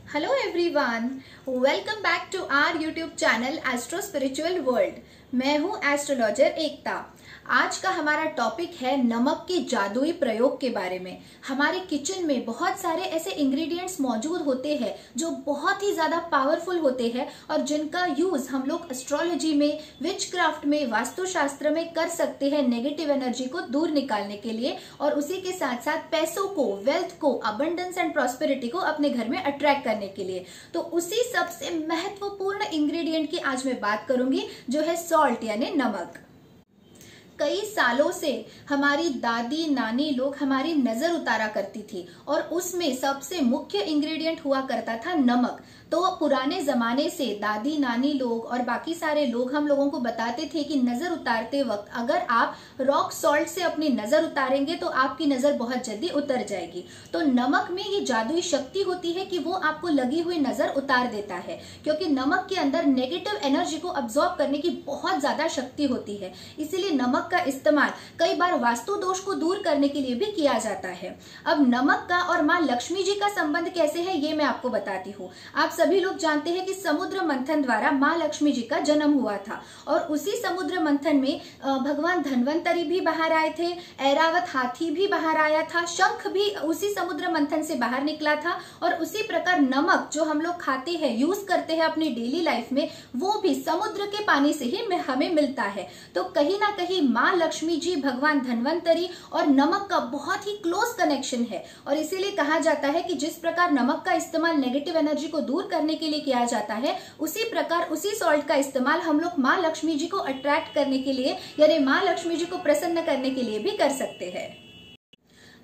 Hello everyone, welcome back to our YouTube channel Astro Spiritual World. मैं हूं astrologer एकता। आज का हमारा टॉपिक है नमक के जादुई प्रयोग के बारे में। हमारे किचन में बहुत सारे ऐसे इंग्रेडिएंट्स मौजूद होते हैं जो बहुत ही ज्यादा पावरफुल होते हैं और जिनका यूज हम लोग एस्ट्रोलॉजी में, विचक्राफ्ट में, वास्तुशास्त्र में कर सकते हैं नेगेटिव एनर्जी को दूर निकालने के लिए और उसी के साथ साथ पैसों को, वेल्थ को, अबंडेंस एंड प्रॉस्पेरिटी को अपने घर में अट्रैक्ट करने के लिए। तो उसी सबसे महत्वपूर्ण इंग्रेडिएंट की आज मैं बात करूंगी जो है सॉल्ट यानी नमक। कई सालों से हमारी दादी नानी लोग हमारी नजर उतारा करती थी और उसमें सबसे मुख्य इंग्रेडिएंट हुआ करता था नमक। तो पुराने जमाने से दादी नानी लोग और बाकी सारे लोग हम लोगों को बताते थे कि नजर उतारते वक्त अगर आप रॉक सॉल्ट से अपनी नजर उतारेंगे तो आपकी नजर बहुत जल्दी उतर जाएगी। तो नमक में ये जादुई शक्ति होती है कि वो आपको लगी हुई नजर उतार देता है, क्योंकि नमक के अंदर नेगेटिव एनर्जी को अब्सॉर्ब करने की बहुत ज्यादा शक्ति होती है। इसीलिए नमक का इस्तेमाल कई बार वास्तु दोष को दूर करने के लिए भी किया जाता है। अब नमक का और माँ लक्ष्मी जी का संबंध कैसे है ये मैं आपको बताती हूँ। आप सभी लोग जानते हैं कि समुद्र मंथन द्वारा माँ लक्ष्मी जी का जन्म हुआ था और उसी समुद्र मंथन में भगवान धन्वंतरी भी बाहर आए थे, ऐरावत हाथी भी बाहर आया था, शंख भी उसी समुद्र मंथन से बाहर निकला था और उसी प्रकार नमक जो हम लोग खाते हैं, यूज करते हैं अपनी डेली लाइफ में, वो भी समुद्र के पानी से ही हमें मिलता है। तो कहीं ना कहीं माँ लक्ष्मी जी, भगवान धन्वंतरी और नमक का बहुत ही क्लोज कनेक्शन है और इसीलिए कहा जाता है कि जिस प्रकार नमक का इस्तेमाल नेगेटिव एनर्जी को दूर करने के लिए किया जाता है, उसी प्रकार उसी सॉल्ट का इस्तेमाल हम लोग माँ लक्ष्मी जी को अट्रैक्ट करने के लिए यानी माँ लक्ष्मी जी को प्रसन्न करने के लिए भी कर सकते हैं।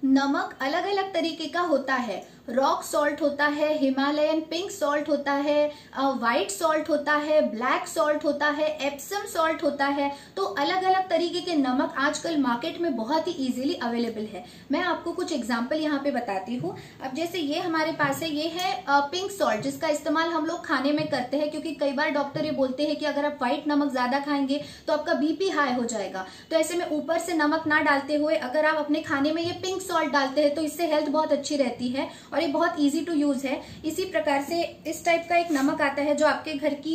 नमक अलग अलग तरीके का होता है। रॉक सॉल्ट होता है, हिमालयन पिंक सॉल्ट होता है, व्हाइट सॉल्ट होता है, ब्लैक सॉल्ट होता है, एप्सम सॉल्ट होता है। तो अलग अलग तरीके के नमक आजकल मार्केट में बहुत ही इजीली अवेलेबल है। मैं आपको कुछ एग्जांपल यहाँ पे बताती हूँ। अब जैसे ये हमारे पास है, ये है पिंक सॉल्ट, जिसका इस्तेमाल हम लोग खाने में करते हैं, क्योंकि कई बार डॉक्टर ये बोलते हैं कि अगर आप व्हाइट नमक ज्यादा खाएंगे तो आपका बीपी हाई हो जाएगा। तो ऐसे में ऊपर से नमक ना डालते हुए अगर आप अपने खाने में ये पिंक सॉल्ट डालते हैं तो इससे हेल्थ बहुत अच्छी रहती है और ये बहुत इजी टू यूज है। इसी प्रकार से इस टाइप का एक नमक आता है जो आपके घर की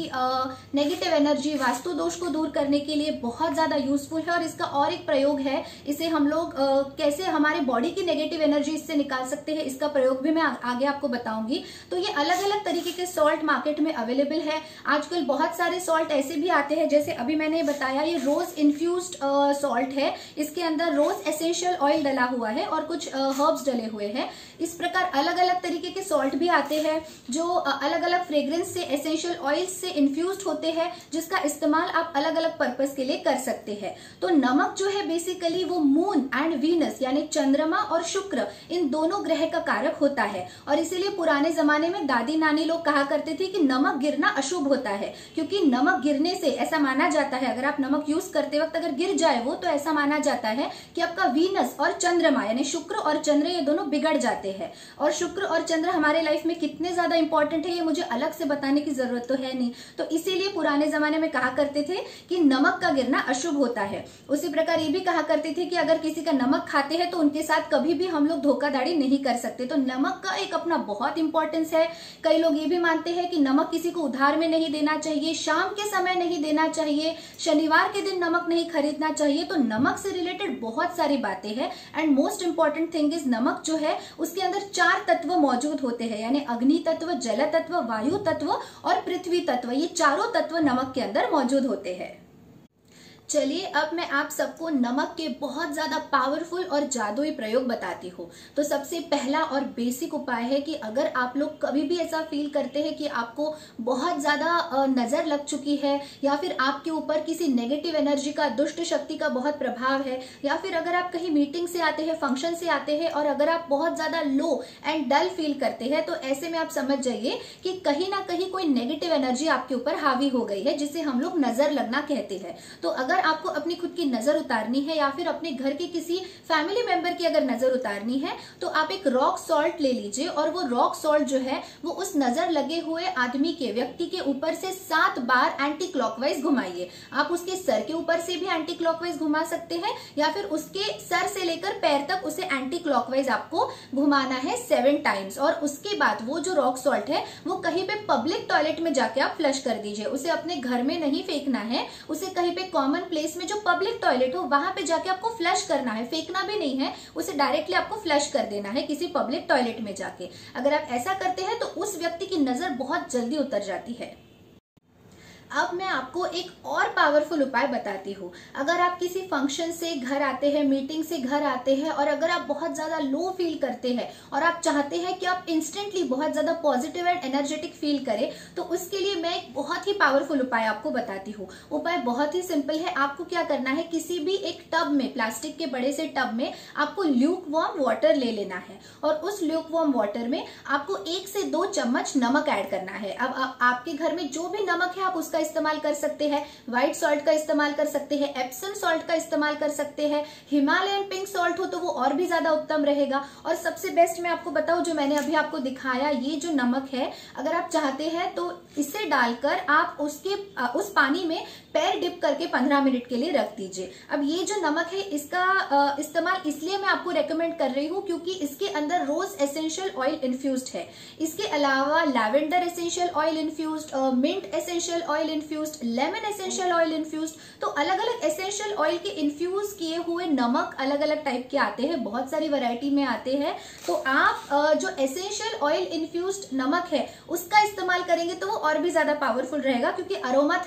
नेगेटिव एनर्जी, वास्तु दोष को दूर करने के लिए बहुत ज्यादा यूजफुल है। और इसका और एक प्रयोग है, इसे हम लोग कैसे हमारे बॉडी की नेगेटिव एनर्जी इससे निकाल सकते हैं, इसका प्रयोग भी मैं आगे आपको बताऊंगी। तो ये अलग अलग तरीके के सॉल्ट मार्केट में अवेलेबल है। आजकल बहुत सारे सॉल्ट ऐसे भी आते हैं, जैसे अभी मैंने बताया ये रोज इन्फ्यूज्ड सॉल्ट है। इसके अंदर रोज एसेंशियल ऑयल डला हुआ है और कुछ हर्ब्स डले हुए हैं। इस प्रकार अलग अलग तरीके के सॉल्ट भी आते हैं जो अलग अलग फ्रेग्रेंस से, एसेंशियल ऑयल्स से इन्फ्यूज्ड होते हैं, जिसका इस्तेमाल आप अलग अलग पर्पस के लिए कर सकते हैं। तो नमक जो है बेसिकली वो मून एंड वीनस यानी चंद्रमा और शुक्र, इन दोनों ग्रह का कारक होता है और इसीलिए पुराने जमाने में दादी नानी लोग कहा करते थे कि नमक गिरना अशुभ होता है, क्योंकि नमक गिरने से ऐसा माना जाता है, अगर आप नमक यूज करते वक्त अगर गिर जाए वो, तो ऐसा माना जाता है कि आपका वीनस और चंद्रमा यानी शुक्र और चंद्र ये दोनों बिगड़ जाते हैं। और शुक्र और चंद्र हमारे लाइफ में कितने ज्यादा इंपॉर्टेंट है ये मुझे अलग से बताने की जरूरत तो है नहीं। तो इसीलिए पुराने जमाने में कहा करते थे कि नमक का गिरना अशुभ होता है। उसी प्रकार ये भी कहा करते थे कि अगर किसी का नमक खाते हैं तो उनके साथ कभी भी हम लोग धोखाधड़ी नहीं कर सकते। तो नमक का एक अपना बहुत इंपॉर्टेंस है। कई लोग ये भी मानते हैं कि नमक किसी को उधार में नहीं देना चाहिए, शाम के समय नहीं देना चाहिए, शनिवार के दिन नमक नहीं खरीदना चाहिए। तो नमक से रिलेटेड बहुत सारी बातें हैं and most important thing is नमक जो है उसके अंदर 4 तत्व मौजूद होते हैं, यानी अग्नि तत्व, जल तत्व, वायु तत्व और पृथ्वी तत्व। ये चारों तत्व नमक के अंदर मौजूद होते हैं। चलिए अब मैं आप सबको नमक के बहुत ज्यादा पावरफुल और जादुई प्रयोग बताती हूँ। तो सबसे पहला और बेसिक उपाय है कि अगर आप लोग कभी भी ऐसा फील करते हैं कि आपको बहुत ज्यादा नजर लग चुकी है या फिर आपके ऊपर किसी नेगेटिव एनर्जी का, दुष्ट शक्ति का बहुत प्रभाव है, या फिर अगर आप कहीं मीटिंग से आते हैं, फंक्शन से आते हैं और अगर आप बहुत ज्यादा लो एंड डल फील करते हैं, तो ऐसे में आप समझ जाइए कि कहीं ना कहीं कोई नेगेटिव एनर्जी आपके ऊपर हावी हो गई है, जिसे हम लोग नजर लगना कहते हैं। तो अगर अगर आपको अपनी खुद की नजर उतारनी है या फिर अपने घर के किसी फैमिली मेंबर की अगर नजर उतारनी है तो आप एक रॉक सॉल्ट ले लीजिए और वो रॉक सॉल्ट जो है वो उस नजर लगे हुए आदमी के व्यक्ति के ऊपर से 7 बार एंटी क्लॉकवाइज घुमाइए। आप उसके सर के ऊपर से भी एंटी क्लॉकवाइज घुमा सकते हैं या फिर उसके सर से लेकर पैर तक उसे एंटी क्लॉकवाइज आपको घुमाना है 7 टाइम्स। और उसके बाद वो जो रॉक सॉल्ट है वो कहीं पे पब्लिक टॉयलेट में जाके आप फ्लश कर दीजिए। उसे अपने घर में नहीं फेंकना है, उसे कहीं पे कॉमन प्लेस में जो पब्लिक टॉयलेट हो वहां पे जाके आपको फ्लश करना है, फेंकना भी नहीं है, उसे डायरेक्टली आपको फ्लश कर देना है किसी पब्लिक टॉयलेट में जाके। अगर आप ऐसा करते हैं तो उस व्यक्ति की नजर बहुत जल्दी उतर जाती है। अब मैं आपको एक और पावरफुल उपाय बताती हूँ। अगर आप किसी फंक्शन से घर आते हैं, मीटिंग से घर आते हैं और अगर आप बहुत ज्यादा लो फील करते हैं और आप चाहते हैं कि आप इंस्टेंटली बहुत ज्यादा पॉजिटिव एंड एनर्जेटिक फील करें, तो उसके लिए मैं एक बहुत ही पावरफुल उपाय आपको बताती हूँ। उपाय बहुत ही सिंपल है। आपको क्या करना है, किसी भी एक टब में, प्लास्टिक के बड़े से टब में आपको ल्यूक वार्म वाटर ले लेना है और उस ल्यूक वार्म वाटर में आपको 1 से 2 चम्मच नमक ऐड करना है। अब आपके घर में जो भी नमक है आप उसका इस्तेमाल कर सकते हैं, व्हाइट सॉल्ट का इस्तेमाल कर सकते हैं, एप्सम सॉल्ट का इस्तेमाल कर सकते हैं, हिमालयन पिंक सॉल्ट हो तो वो और भी ज्यादा उत्तम रहेगा। और सबसे बेस्ट मैं आपको बताऊं, जो मैंने अभी आपको दिखाया ये जो नमक है, अगर आप चाहते हैं तो इसे डालकर आप उस पानी में पैर डिप करके 15 मिनट के लिए रख दीजिए। अब ये जो नमक है इसका इस्तेमाल इसलिए मैं आपको रेकमेंड कर रही हूँ क्योंकि इसके अंदर रोज एसेंशियल ऑयल इन्फ्यूज्ड है। इसके अलावा lavender essential oil infused, mint essential oil infused, lemon essential oil infused, तो अलग अलग एसेंशियल ऑयल के इन्फ्यूज किए हुए नमक अलग अलग टाइप के आते हैं, बहुत सारी वैरायटी में आते हैं। तो आप जो एसेंशियल ऑयल इन्फ्यूज्ड नमक है उसका इस्तेमाल करेंगे तो वो और भी ज्यादा पावरफुल रहेगा, क्योंकि अरोमा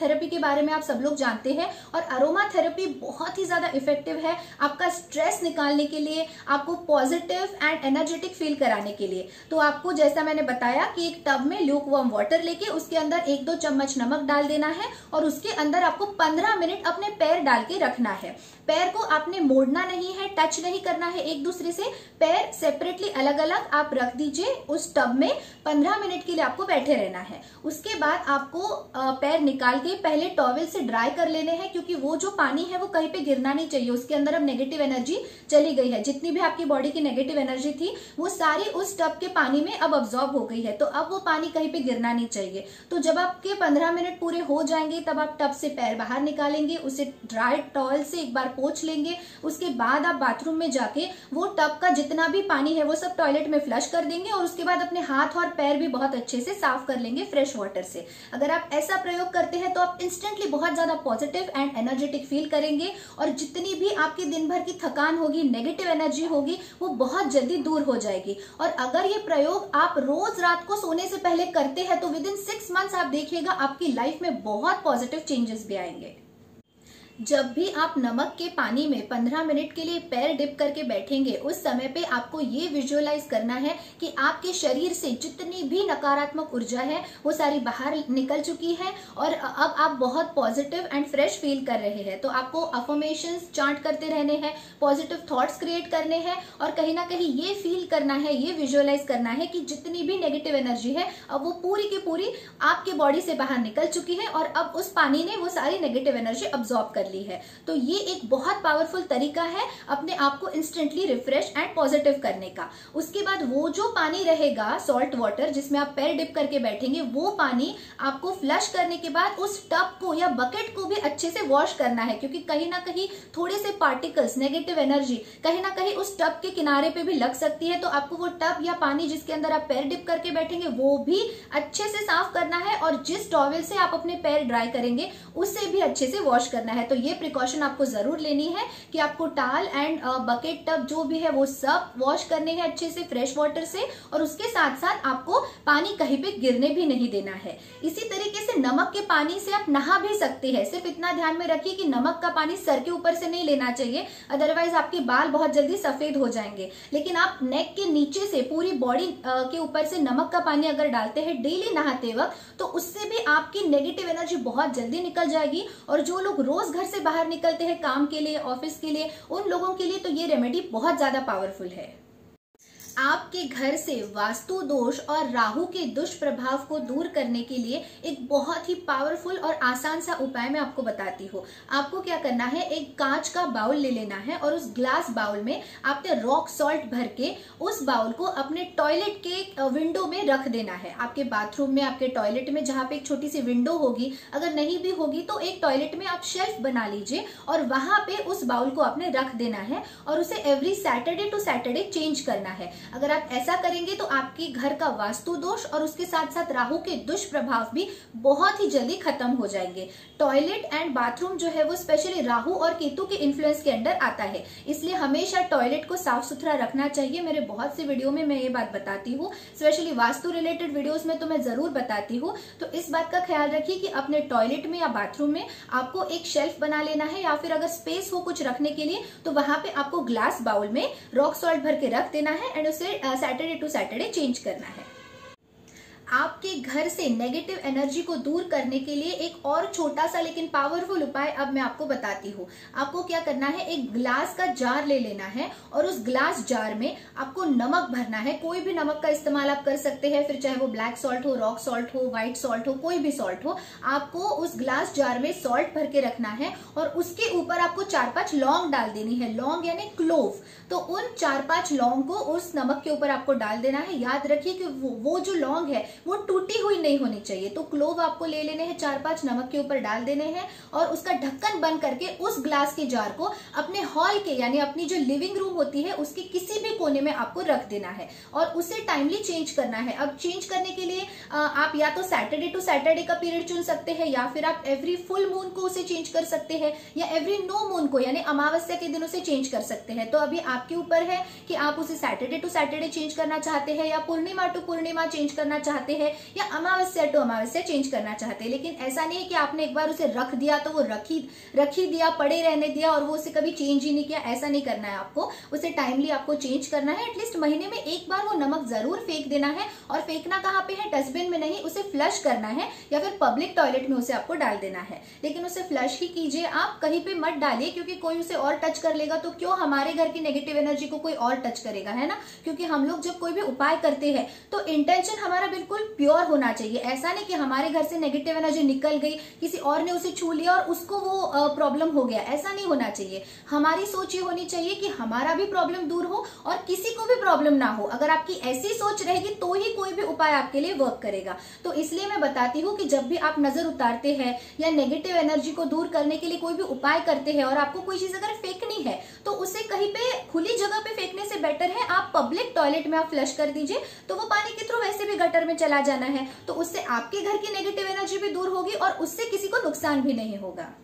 थेरेपी के बारे में आप सब लोग जानते हैं और अरोमा थेरेपी बहुत ही ज्यादा इफेक्टिव है आपका स्ट्रेस निकालने के लिए, आपको पॉजिटिव एंड एनर्जेटिक फील कराने के लिए। तो आपको जैसा मैंने बताया कि एक टब में ल्यूक वार्म वाटर लेके उसके अंदर 1-2 चम्मच नमक डाल देना है और उसके अंदर आपको 15 मिनट अपने पैर डाल के रखना है। पैर को आपने मोड़ना नहीं है, टच नहीं करना है एक दूसरे से, पैर सेपरेटली अलग अलग आप रख दीजिए उस टब में। 15 मिनट के लिए आपको बैठे रहना है। उसके बाद आपको पैर निकाल के पहले टॉवेल से ड्राई कर लेने हैं, क्योंकि वो जो पानी है वो कहीं पे गिरना नहीं चाहिए। उसके अंदर अब नेगेटिव एनर्जी चली गई है, जितनी भी आपकी बॉडी की नेगेटिव एनर्जी थी वो सारी उस टब के पानी में अब अब्सॉर्ब हो गई है, तो अब वो पानी कहीं पे गिरना नहीं चाहिए। तो जब आपके 15 मिनट पूरे हो जाएंगे तब आप टब से पैर बाहर निकालेंगे, उसे ड्राई टॉवेल से एक बार पोंछ लेंगे। उसके बाद आप बाथरूम में जाके वो टब का जितना भी पानी है वो सब टॉयलेट में फ्लश कर देंगे और उसके बाद अपने हाथ और पैर भी बहुत अच्छे से साफ कर लेंगे फ्रेश वाटर से। अगर आप ऐसा प्रयोग करते हैं तो आप इंस्टेंटली बहुत ज्यादा पॉजिटिव एंड एनर्जेटिक फील करेंगे और जितनी भी आपकी दिन भर की थकान होगी, नेगेटिव एनर्जी होगी, वो बहुत जल्दी दूर हो जाएगी। और अगर ये प्रयोग आप रोज रात को सोने से पहले करते हैं तो विद इन 6 मंथ्स आप देखिएगा आपकी लाइफ में बहुत पॉजिटिव चेंजेस भी आएंगे। जब भी आप नमक के पानी में 15 मिनट के लिए पैर डिप करके बैठेंगे, उस समय पे आपको ये विजुअलाइज करना है कि आपके शरीर से जितनी भी नकारात्मक ऊर्जा है वो सारी बाहर निकल चुकी है और अब आप बहुत पॉजिटिव एंड फ्रेश फील कर रहे हैं। तो आपको अफर्मेशंस चांट करते रहने हैं, पॉजिटिव थॉट्स क्रिएट करने हैं और कहीं ना कहीं ये फील करना है, ये विजुअलाइज करना है कि जितनी भी नेगेटिव एनर्जी है अब वो पूरी की पूरी आपके बॉडी से बाहर निकल चुकी है और अब उस पानी ने वो सारी नेगेटिव एनर्जी अब्सॉर्ब कर ली है। तो ये एक बहुत पावरफुल तरीका है अपने आप को इंस्टेंटली रिफ्रेश एंड पॉजिटिव करने का। उसके बाद वो जो पानी रहेगा सॉल्ट वाटर जिसमें आप पैर डिप करके बैठेंगे, वो पानी आपको फ्लश करने के बाद उस टब को या बकेट को भी अच्छे से वॉश करना है, क्योंकि कहीं ना कहीं थोड़े से पार्टिकल्स, नेगेटिव एनर्जी कहीं ना कहीं उस टब के किनारे पे भी लग सकती है। तो आपको वो टब या पानी जिसके अंदर आप पैर डिप करके बैठेंगे वो भी अच्छे से साफ करना है और जिस टॉवेल से आप अपने पैर ड्राई करेंगे उससे भी अच्छे से वॉश करना है। तो ये प्रिकॉशन आपको जरूर लेनी है कि आपको टाल एंड बकेट टब जो भी है वो सब वॉश करने हैं अच्छे से फ्रेश वाटर से और उसके साथ साथ आपको पानी कहीं पे गिरने भी नहीं देना है। इसी तरीके से नमक के पानी से आप नहा भी सकते हैं। सिर्फ इतना ध्यान में रखिए कि नमक का पानी सर के ऊपर से नहीं लेना चाहिए, अदरवाइज आपके बाल बहुत जल्दी सफेद हो जाएंगे। लेकिन आप नेक के नीचे से पूरी बॉडी के ऊपर से नमक का पानी अगर डालते हैं डेली नहाते वक्त, तो उससे भी आपकी नेगेटिव एनर्जी बहुत जल्दी निकल जाएगी। और जो लोग रोज घर से बाहर निकलते हैं काम के लिए, ऑफिस के लिए, उन लोगों के लिए तो ये रेमेडी बहुत ज्यादा पावरफुल है। आपके घर से वास्तु दोष और राहु के दुष्प्रभाव को दूर करने के लिए एक बहुत ही पावरफुल और आसान सा उपाय मैं आपको बताती हूँ। आपको क्या करना है, एक कांच का बाउल ले लेना है और उस ग्लास बाउल में आपने रॉक सॉल्ट भर के उस बाउल को अपने टॉयलेट के विंडो में रख देना है। आपके बाथरूम में, आपके टॉयलेट में जहाँ पे एक छोटी सी विंडो होगी, अगर नहीं भी होगी तो एक टॉयलेट में आप शेल्फ बना लीजिए और वहां पे उस बाउल को आपने रख देना है और उसे every Saturday to Saturday change करना है। अगर आप ऐसा करेंगे तो आपके घर का वास्तु दोष और उसके साथ साथ राहु के दुष्प्रभाव भी बहुत ही जल्दी खत्म हो जाएंगे। टॉयलेट एंड बाथरूम जो है वो स्पेशली राहु और केतु के इन्फ्लुएंस के अंडर आता है, इसलिए हमेशा टॉयलेट को साफ सुथरा रखना चाहिए। मेरे बहुत सी वीडियो में मैं ये बात बताती हूँ, स्पेशली वास्तु रिलेटेड वीडियोस में तो मैं जरूर बताती हूँ। तो इस बात का ख्याल रखिए कि अपने टॉयलेट में या बाथरूम में आपको एक शेल्फ बना लेना है, या फिर अगर स्पेस हो कुछ रखने के लिए तो वहां पे आपको ग्लास बाउल में रॉक सॉल्ट भर के रख देना है एंड उसे सैटरडे टू सैटरडे चेंज करना है। आपके घर से नेगेटिव एनर्जी को दूर करने के लिए एक और छोटा सा लेकिन पावरफुल उपाय अब मैं आपको बताती हूँ। आपको क्या करना है, एक ग्लास का जार ले लेना है और उस ग्लास जार में आपको नमक भरना है। कोई भी नमक का इस्तेमाल आप कर सकते हैं, फिर चाहे वो ब्लैक सॉल्ट हो, रॉक सॉल्ट हो, व्हाइट सॉल्ट हो, कोई भी सॉल्ट हो। आपको उस ग्लास जार में सॉल्ट भर के रखना है और उसके ऊपर आपको 4-5 लौंग डाल देनी है। लौंग यानी क्लोव। तो उन 4-5 लौंग को उस नमक के ऊपर आपको डाल देना है। याद रखिए कि वो जो लौंग है वो टूटी हुई नहीं होनी चाहिए। तो क्लोव आपको ले लेने हैं, 4-5 नमक के ऊपर डाल देने हैं और उसका ढक्कन बंद करके उस ग्लास के जार को अपने हॉल के यानी अपनी जो लिविंग रूम होती है उसके किसी भी कोने में आपको रख देना है और उसे टाइमली चेंज करना है। अब चेंज करने के लिए आप या तो सैटरडे टू सैटरडे का पीरियड चुन सकते हैं, या फिर आप एवरी फुल मून को उसे चेंज कर सकते हैं, या एवरी नो मून को यानी अमावस्या के दिन उसे चेंज कर सकते हैं। तो अभी आपके ऊपर है कि आप उसे सैटरडे टू सैटरडे चेंज करना चाहते हैं, या पूर्णिमा टू पूर्णिमा चेंज करना चाहते हैं, या अमावस्या टू अमावस्या चेंज करना चाहते हैं। लेकिन ऐसा नहीं है कि आपने एक बार उसे रख दिया तो वो रख ही दिया, पड़े रहने दिया और वो उसे कभी चेंज ही नहीं किया। ऐसा नहीं करना है आपको, उसे टाइमली आपको चेंज करना है। एटलीस्ट महीने में एक बार वो नमक जरूर फेंक देना है, और फेंकना कहाँ पे है, डस्टबिन में नहीं, उसे फ्लश करना है या फिर पब्लिक टॉयलेट में उसे आपको डाल देना है। लेकिन उसे फ्लश ही कीजिए, आप कहीं पे मत डालिए, क्योंकि कोई उसे और टच कर लेगा तो क्यों हमारे घर की नेगेटिव एनर्जी को कोई और टच करेगा, है ना। क्योंकि हम लोग जब कोई भी उपाय करते हैं तो इंटेंशन हमारा बिल्कुल प्योर होना चाहिए। ऐसा नहीं कि हमारे घर से नेगेटिव एनर्जी निकल गई, किसी और ने उसे छू लिया और उसको वो प्रॉब्लम हो गया, ऐसा नहीं होना चाहिए। हमारी सोच ये होनी चाहिए कि हमारा भी प्रॉब्लम दूर हो और किसी को भी प्रॉब्लम ना हो। अगर आपकी ऐसी सोच रहेगी तो ही कोई भी उपाय आपके लिए वर्क करेगा। तो इसलिए मैं बताती हूँ कि जब भी आप नजर उतारते हैं या नेगेटिव एनर्जी को दूर करने के लिए कोई भी उपाय करते हैं और आपको कोई चीज अगर फेंकनी है तो उसे कहीं पे खुली जगह पे फेंकने से बेटर है आप पब्लिक टॉयलेट में आप फ्लश कर दीजिए। तो वो पानी के थ्रू वैसे भी गटर में चला जाना है, तो उससे आपके घर की नेगेटिव एनर्जी भी दूर होगी और उससे किसी को नुकसान भी नहीं होगा।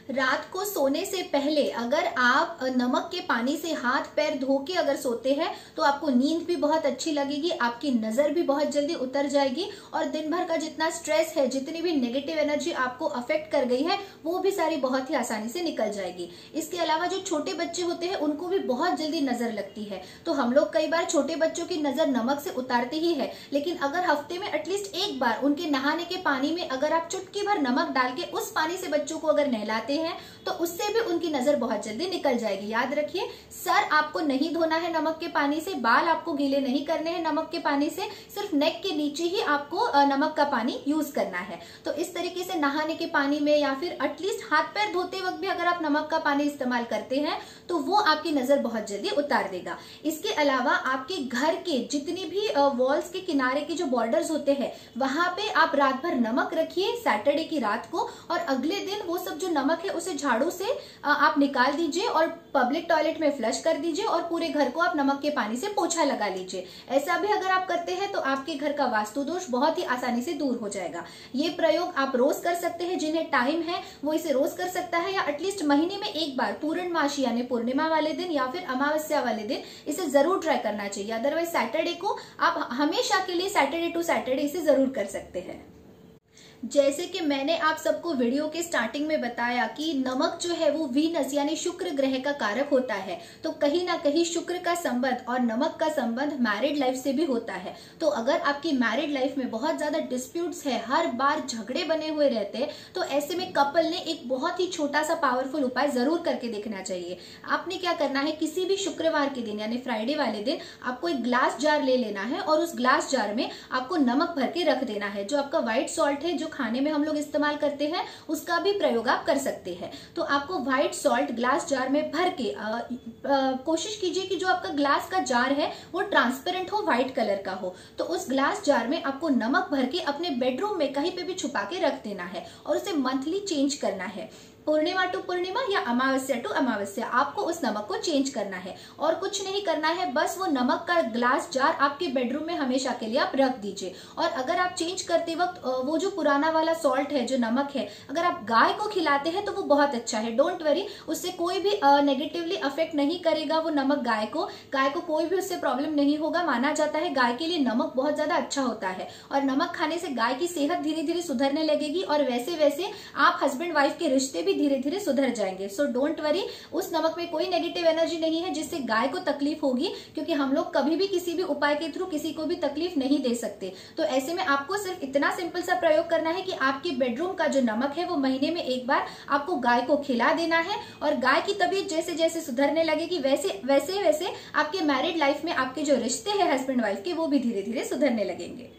रात को सोने से पहले अगर आप नमक के पानी से हाथ पैर धो के अगर सोते हैं तो आपको नींद भी बहुत अच्छी लगेगी, आपकी नजर भी बहुत जल्दी उतर जाएगी और दिन भर का जितना स्ट्रेस है, जितनी भी नेगेटिव एनर्जी आपको अफेक्ट कर गई है वो भी सारी बहुत ही आसानी से निकल जाएगी। इसके अलावा जो छोटे बच्चे होते हैं उनको भी बहुत जल्दी नजर लगती है, तो हम लोग कई बार छोटे बच्चों की नजर नमक से उतारते ही है, लेकिन अगर हफ्ते में एटलीस्ट एक बार उनके नहाने के पानी में अगर आप चुटकी भर नमक डाल के उस पानी से बच्चों को अगर नहलाते हैं तो उससे भी उनकी नजर बहुत जल्दी निकल जाएगी। याद रखिए, सर आपको नहीं धोना है नमक के पानी से, बाल आपको गीले नहीं करने हैं नमक के पानी से, सिर्फ नेक के नीचे ही आपको नमक का पानी यूज करना है। तो इस तरीके से नहाने के पानी में या फिर एटलीस्ट हाथ पैर धोते वक्त भी अगर आप नमक का पानी इस्तेमाल करते हैं तो वो आपकी नजर बहुत जल्दी उतार देगा। इसके अलावा आपके घर के जितनी भी वॉल्स के किनारे के जो बॉर्डर्स होते हैं वहां पे आप रात भर नमक रखिए सैटरडे की रात को, और अगले दिन वो सब जो नमक है उसे झाड़ू से आप निकाल दीजिए और पब्लिक टॉयलेट में फ्लश कर दीजिए और पूरे घर को आप नमक के पानी से पोछा लगा लीजिए। ऐसा भी अगर आप करते हैं तो आपके घर का वास्तु दोष बहुत ही आसानी से दूर हो जाएगा। ये प्रयोग आप रोज कर सकते हैं, जिन्हें टाइम है वो इसे रोज कर सकता है, या एटलीस्ट महीने में एक बार पूर्णमासी यानी पूर्णिमा वाले दिन या फिर अमावस्या वाले दिन इसे जरूर ट्राई करना चाहिए। अदरवाइज सैटरडे को आप हमेशा के लिए सैटरडे टू सैटरडे इसे जरूर कर सकते हैं। जैसे कि मैंने आप सबको वीडियो के स्टार्टिंग में बताया कि नमक जो है वो वीनस यानी शुक्र ग्रह का कारक होता है, तो कहीं ना कहीं शुक्र का संबंध और नमक का संबंध मैरिड लाइफ से भी होता है। तो अगर आपकी मैरिड लाइफ में बहुत ज्यादा डिस्प्यूट्स है, हर बार झगड़े बने हुए रहते हैं, तो ऐसे में कपल ने एक बहुत ही छोटा सा पावरफुल उपाय जरूर करके देखना चाहिए। आपने क्या करना है, किसी भी शुक्रवार के दिन यानी फ्राइडे वाले दिन आपको एक ग्लास जार ले लेना है और उस ग्लास जार में आपको नमक भर के रख देना है। जो आपका व्हाइट सॉल्ट है, जो खाने में हम लोग इस्तेमाल करते हैं, उसका भी प्रयोग आप कर सकते हैं। तो आपको व्हाइट सॉल्ट ग्लास जार में भर के कोशिश कीजिए कि जो आपका ग्लास का जार है वो ट्रांसपेरेंट हो, व्हाइट कलर का हो। तो उस ग्लास जार में आपको नमक भर के अपने बेडरूम में कहीं पे भी छुपा के रख देना है और उसे मंथली चेंज करना है। पूर्णिमा टू पूर्णिमा या अमावस्या टू अमावस्या आपको उस नमक को चेंज करना है और कुछ नहीं करना है, बस वो नमक का ग्लास जार आपके बेडरूम में हमेशा के लिए आप रख दीजिए। और अगर आप चेंज करते वक्त वो जो पुराना वाला सॉल्ट है, जो नमक है, अगर आप गाय को खिलाते हैं तो वो बहुत अच्छा है। डोंट वरी, उससे कोई भी नेगेटिवली अफेक्ट नहीं करेगा वो नमक गाय को कोई भी उससे प्रॉब्लम नहीं होगा। माना जाता है गाय के लिए नमक बहुत ज्यादा अच्छा होता है और नमक खाने से गाय की सेहत धीरे धीरे सुधरने लगेगी और वैसे वैसे आप हस्बैंड वाइफ के रिश्ते धीरे धीरे सुधर जाएंगे। सो डोंट वरी, उस नमक में कोई नेगेटिव एनर्जी नहीं है जिससे गाय को तकलीफ होगी, क्योंकि हम लोग कभी भी किसी भी उपाय के थ्रू किसी को भी तकलीफ नहीं दे सकते। तो ऐसे में आपको सिर्फ इतना सिंपल सा प्रयोग करना है कि आपके बेडरूम का जो नमक है वो महीने में एक बार आपको गाय को खिला देना है और गाय की तबीयत जैसे जैसे सुधरने लगेगी वैसे वैसे आपके मैरिड लाइफ में आपके जो रिश्ते हैं हस्बैंड वाइफ के, वो भी धीरे धीरे सुधरने लगेंगे।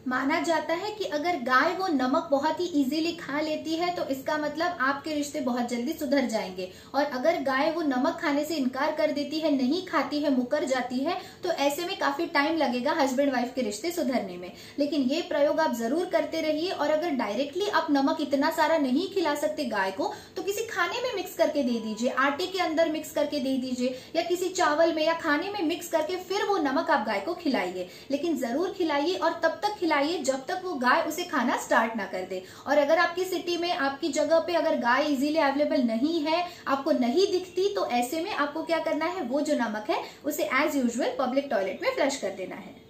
माना जाता है कि अगर गाय वो नमक बहुत ही इजीली खा लेती है तो इसका मतलब आपके रिश्ते बहुत जल्दी सुधर जाएंगे, और अगर गाय वो नमक खाने से इनकार कर देती है, नहीं खाती है, मुकर जाती है, तो ऐसे में काफी टाइम लगेगा हस्बैंड वाइफ के रिश्ते सुधरने में। लेकिन ये प्रयोग आप जरूर करते रहिए। और अगर डायरेक्टली आप नमक इतना सारा नहीं खिला सकते गाय को, तो किसी खाने में मिक्स करके दे दीजिए, आटे के अंदर मिक्स करके दे दीजिए या किसी चावल में या खाने में मिक्स करके फिर वो नमक आप गाय को खिलाइए। लेकिन जरूर खिलाइए और तब तक खिलाइए जब तक वो गाय उसे खाना स्टार्ट ना कर दे। और अगर आपकी सिटी में, आपकी जगह पे अगर गाय इजीली अवेलेबल नहीं है, आपको नहीं दिखती, तो ऐसे में आपको क्या करना है, वो जो नमक है उसे एज यूजुअल पब्लिक टॉयलेट में फ्लश कर देना है।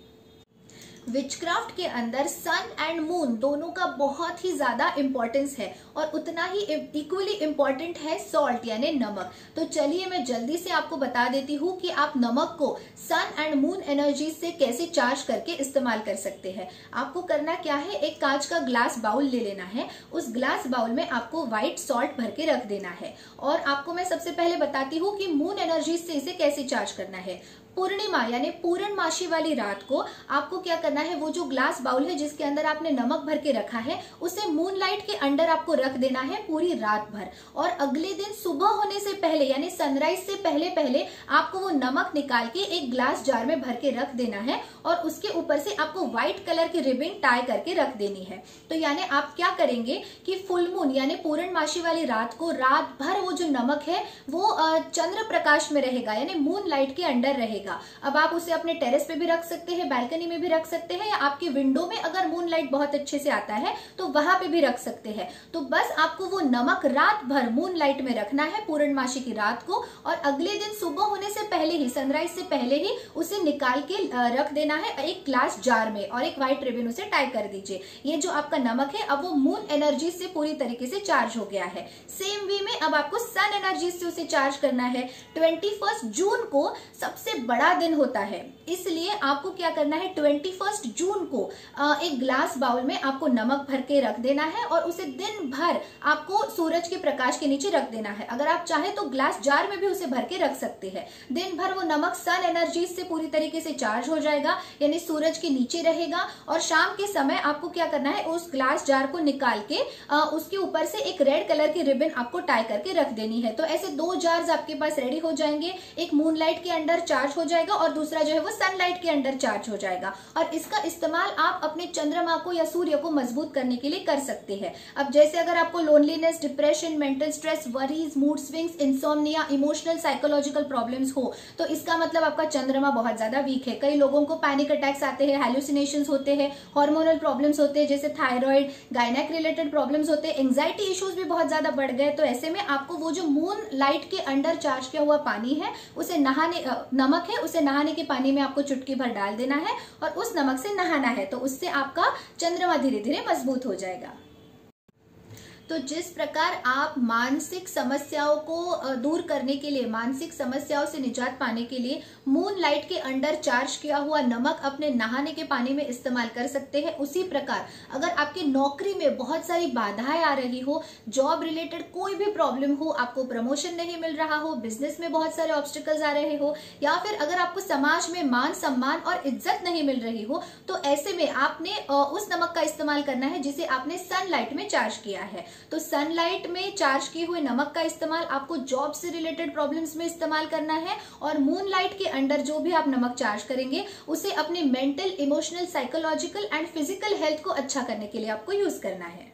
विचक्राफ्ट के अंदर सन एंड मून दोनों का बहुत ही ज्यादा इंपॉर्टेंस है और उतना ही इक्वली इंपॉर्टेंट है सॉल्ट यानी नमक। तो चलिए मैं जल्दी से आपको बता देती हूँ कि आप नमक को सन एंड मून एनर्जी से कैसे चार्ज करके इस्तेमाल कर सकते हैं। आपको करना क्या है, एक कांच का ग्लास बाउल ले लेना है। उस ग्लास बाउल में आपको व्हाइट सॉल्ट भर के रख देना है और आपको मैं सबसे पहले बताती हूँ कि मून एनर्जी से इसे कैसे चार्ज करना है। पूर्णिमा यानी पूर्णमासी वाली रात को आपको क्या करना है, वो जो ग्लास बाउल है जिसके अंदर आपने नमक भर के रखा है, उसे मूनलाइट के अंडर आपको रख देना है पूरी रात भर। और अगले दिन सुबह होने से पहले यानी सनराइज से पहले पहले आपको वो नमक निकाल के एक ग्लास जार में भर के रख देना है और उसके ऊपर से आपको व्हाइट कलर की रिबन टाई करके रख देनी है। तो यानी आप क्या करेंगे कि फुल मून यानी पूर्णमासी वाली रात को रात भर वो जो नमक है वो चंद्र प्रकाश में रहेगा यानी मून लाइट के अंडर रहेगा। अब आप उसे अपने टेरेस पे भी रख सकते हैं, बालकनी में भी रख सकते हैं, या आपके विंडो में अगर मूनलाइट बहुत अच्छे से आता है तो वहां पे भी रख सकते हैं। तो बस आपको वो नमक रात भर मूनलाइट में रखना है पूर्णमासी की रात को, और अगले दिन सुबह होने से पहले ही, सनराइज से पहले ही उसे निकाल के रख देना है एक ग्लास जार में और एक व्हाइट रिबन उसे टाई कर दीजिए। ये जो आपका नमक है अब वो मून एनर्जी से पूरी तरीके से चार्ज हो गया है। सेम वे में अब आपको सन एनर्जी से उसे चार्ज करना है। 21 जून को सबसे बड़ा दिन होता है, इसलिए आपको क्या करना है, 21 जून को एक ग्लास बाउल में आपको नमक भर के रख देना है और उसे दिन भर आपको सूरज के प्रकाश के नीचे रख देना है। अगर आप चाहे तो ग्लास जार में भी उसे भर के रख सकते हैं। दिन भर वो नमक सन एनर्जी से पूरी तरीके से चार्ज हो जाएगा यानी सूरज के नीचे रहेगा, और शाम के समय आपको क्या करना है, उस ग्लास जार को निकाल के उसके ऊपर से एक रेड कलर की रिबन आपको टाई करके रख देनी है। तो ऐसे 2 जार्स आपके पास रेडी हो जाएंगे, एक मूनलाइट के अंडर चार्ज हो जाएगा और दूसरा जो है वो सनलाइट के अंडर चार्ज हो जाएगा। और इसका इस्तेमाल आप अपने चंद्रमा को या सूर्य को मजबूत करने के लिए कर सकते हैं। अब जैसे अगर आपको loneliness, depression, mental stress, worries, mood swings, insomnia, emotional psychological problems हो, तो इसका मतलब आपका चंद्रमा बहुत ज्यादा वीक है। कई लोगों को पैनिक अटैक्स आते हैं, हेलुसिनेशंस होते हैं, हार्मोनल प्रॉब्लम्स होते हैं जैसे थायराइड, गायनेक रिलेटेड प्रॉब्लम्स होते हैं, एंग्जाइटी इश्यूज भी बहुत ज्यादा बढ़ गए। तो ऐसे में आपको वो जो मून लाइट के अंडर चार्ज किया हुआ पानी है उसे नहाने, नमक है है उसे नहाने के पानी में आपको चुटकी भर डाल देना है और उस नमक से नहाना है, तो उससे आपका चंद्रमा धीरे धीरे मजबूत हो जाएगा। तो जिस प्रकार आप मानसिक समस्याओं को दूर करने के लिए, मानसिक समस्याओं से निजात पाने के लिए मून लाइट के अंडर चार्ज किया हुआ नमक अपने नहाने के पानी में इस्तेमाल कर सकते हैं, उसी प्रकार अगर आपकी नौकरी में बहुत सारी बाधाएं आ रही हो, जॉब रिलेटेड कोई भी प्रॉब्लम हो, आपको प्रमोशन नहीं मिल रहा हो, बिजनेस में बहुत सारे ऑब्स्टिकल्स आ रहे हो, या फिर अगर आपको समाज में मान सम्मान और इज्जत नहीं मिल रही हो, तो ऐसे में आपने उस नमक का इस्तेमाल करना है जिसे आपने सनलाइट में चार्ज किया है। तो सनलाइट में चार्ज किए हुए नमक का इस्तेमाल आपको जॉब से रिलेटेड प्रॉब्लम्स में इस्तेमाल करना है, और मूनलाइट के अंडर जो भी आप नमक चार्ज करेंगे उसे अपने mental, emotional, psychological and physical health को अच्छा करने के लिए आपको यूज करना है।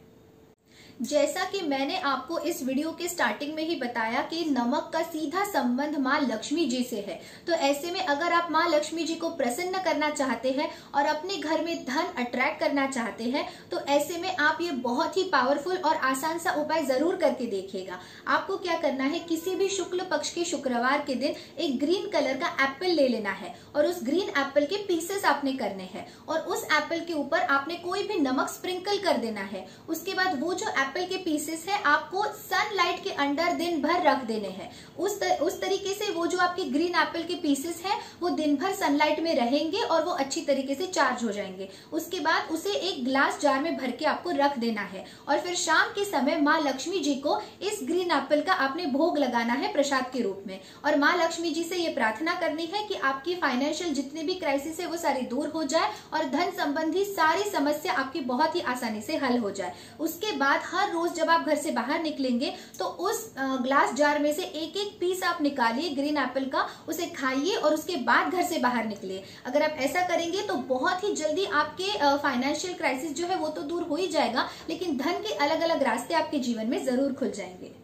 जैसा कि मैंने आपको इस वीडियो के स्टार्टिंग में ही बताया कि नमक का सीधा संबंध माँ लक्ष्मी जी से है, तो ऐसे में अगर आप माँ लक्ष्मी जी को प्रसन्न करना चाहते हैं और अपने घर में धन अट्रैक्ट करना चाहते हैं, तो ऐसे में आप ये बहुत ही पावरफुल और आसान सा उपाय जरूर करके देखिएगा। आपको क्या करना है, किसी भी शुक्ल पक्ष के शुक्रवार के दिन एक ग्रीन कलर का एप्पल ले लेना है और उस ग्रीन एप्पल के पीसेस आपने करने हैं और उस एप्पल के ऊपर आपने कोई भी नमक स्प्रिंकल कर देना है। उसके बाद वो जो एप्पल के पीसेस है आपको सनलाइट के अंडर दिन भर रख देने हैं। उस तरीके से वो जो आपके ग्रीन एप्पल के पीसेस हैं वो दिन भर सनलाइट में रहेंगे और वो अच्छी तरीके से चार्ज हो जाएंगे। उसके बाद उसे एक ग्लास जार में भर के आपको रख देना है और फिर शाम के समय माँ लक्ष्मी जी को इस ग्रीन एप्पल का आपने भोग लगाना है प्रसाद के रूप में, और माँ लक्ष्मी जी से ये प्रार्थना करनी है कि आपकी फाइनेंशियल जितने भी क्राइसिस है वो सारी दूर हो जाए और धन संबंधी सारी समस्या आपकी बहुत ही आसानी से हल हो जाए। उसके बाद हर रोज जब आप घर से बाहर निकलेंगे तो उस ग्लास जार में से एक एक पीस आप निकालिए ग्रीन एप्पल का, उसे खाइए और उसके बाद घर से बाहर निकलिए। अगर आप ऐसा करेंगे तो बहुत ही जल्दी आपके फाइनेंशियल क्राइसिस जो है वो तो दूर हो ही जाएगा, लेकिन धन के अलग अलग रास्ते आपके जीवन में जरूर खुल जाएंगे।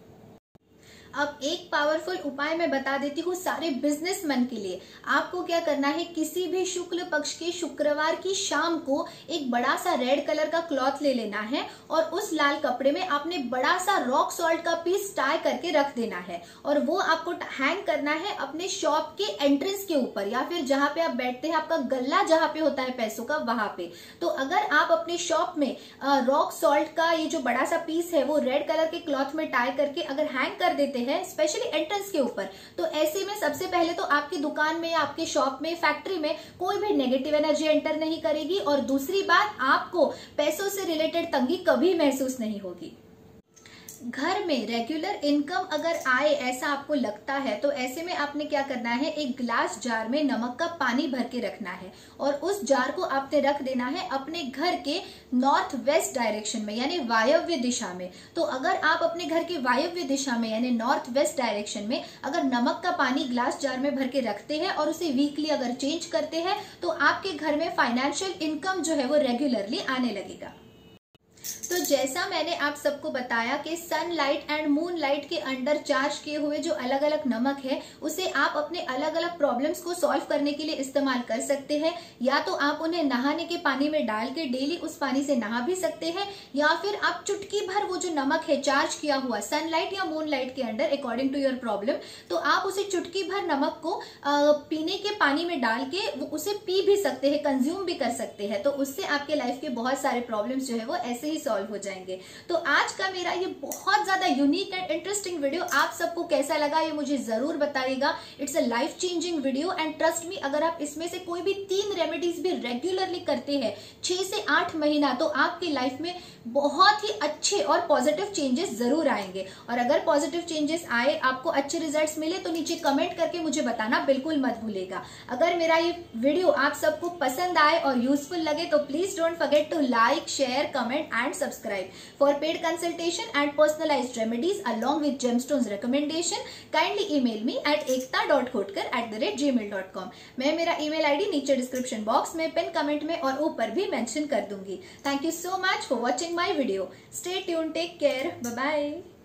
अब एक पावरफुल उपाय मैं बता देती हूँ सारे बिजनेसमैन के लिए। आपको क्या करना है, किसी भी शुक्ल पक्ष के शुक्रवार की शाम को एक बड़ा सा रेड कलर का क्लॉथ ले लेना है और उस लाल कपड़े में आपने बड़ा सा रॉक सॉल्ट का पीस टाई करके रख देना है और वो आपको हैंग करना है अपने शॉप के एंट्रेंस के ऊपर, या फिर जहां पे आप बैठते हैं, आपका गल्ला जहां पे होता है पैसों का, वहां पे। तो अगर आप अपने शॉप में रॉक सॉल्ट का ये जो बड़ा सा पीस है वो रेड कलर के क्लॉथ में टाई करके अगर हैंग कर देते हैं स्पेशली एंट्रेंस के ऊपर, तो ऐसे में सबसे पहले तो आपकी दुकान में, आपके शॉप में, फैक्ट्री में कोई भी नेगेटिव एनर्जी एंटर नहीं करेगी और दूसरी बात, आपको पैसों से रिलेटेड तंगी कभी महसूस नहीं होगी। घर में रेगुलर इनकम अगर आए ऐसा आपको लगता है तो ऐसे में आपने क्या करना है, एक ग्लास जार में नमक का पानी भर के रखना है और उस जार को आपने रख देना है अपने घर के नॉर्थ वेस्ट डायरेक्शन में, यानी वायव्य दिशा में। तो अगर आप अपने घर के वायव्य दिशा में यानी नॉर्थ वेस्ट डायरेक्शन में अगर नमक का पानी ग्लास जार में भर के रखते हैं और उसे वीकली अगर चेंज करते हैं तो आपके घर में फाइनेंशियल इनकम जो है वो रेगुलरली आने लगेगा। तो जैसा मैंने आप सबको बताया कि सनलाइट एंड मूनलाइट के अंडर चार्ज किए हुए जो अलग अलग नमक है उसे आप अपने अलग अलग प्रॉब्लम्स को सॉल्व करने के लिए इस्तेमाल कर सकते हैं। या तो आप उन्हें नहाने के पानी में डाल के डेली उस पानी से नहा भी सकते हैं, या फिर आप चुटकी भर वो जो नमक है चार्ज किया हुआ सनलाइट या मूनलाइट के under according to your problem, तो आप उसे चुटकी भर नमक को पीने के पानी में डाल के उसे पी भी सकते हैं, कंज्यूम भी कर सकते हैं। तो उससे आपके लाइफ के बहुत सारे प्रॉब्लम्स जो है वो ऐसे ही सॉल्व हो जाएंगे। तो आज का मेरा ये बहुत ज्यादा यूनिक एंड इंटरेस्टिंग वीडियो आप सबको कैसा लगा ये मुझे जरूर बताइएगा। It's a life changing video and trust me, अगर आप इसमें से कोई भी 3 रेमेडीज भी रेगुलरली करते हैं 6 से 8 महीना, तो आपकी लाइफ में बहुत ही अच्छे और पॉजिटिव चेंजेस जरूर आएंगे। और अगर पॉजिटिव चेंजेस आए, आपको अच्छे रिजल्ट्स मिले, तो नीचे कमेंट करके मुझे बताना बिल्कुल मत भूलेगा। अगर मेरा ये वीडियो आप सबको पसंद आए और यूजफुल लगे तो please don't forget to like, share, comment and subscribe. For paid consultation and personalized remedies along with gemstones recommendation, kindly email me at ekta.khotkar@gmail.com. मैं मेरा email ID नीचे डिस्क्रिप्शन बॉक्स में, पिन कमेंट में और ऊपर भी मेंशन कर दूंगी। Thank you so much for watching my video. Stay tuned. Take care. Bye bye.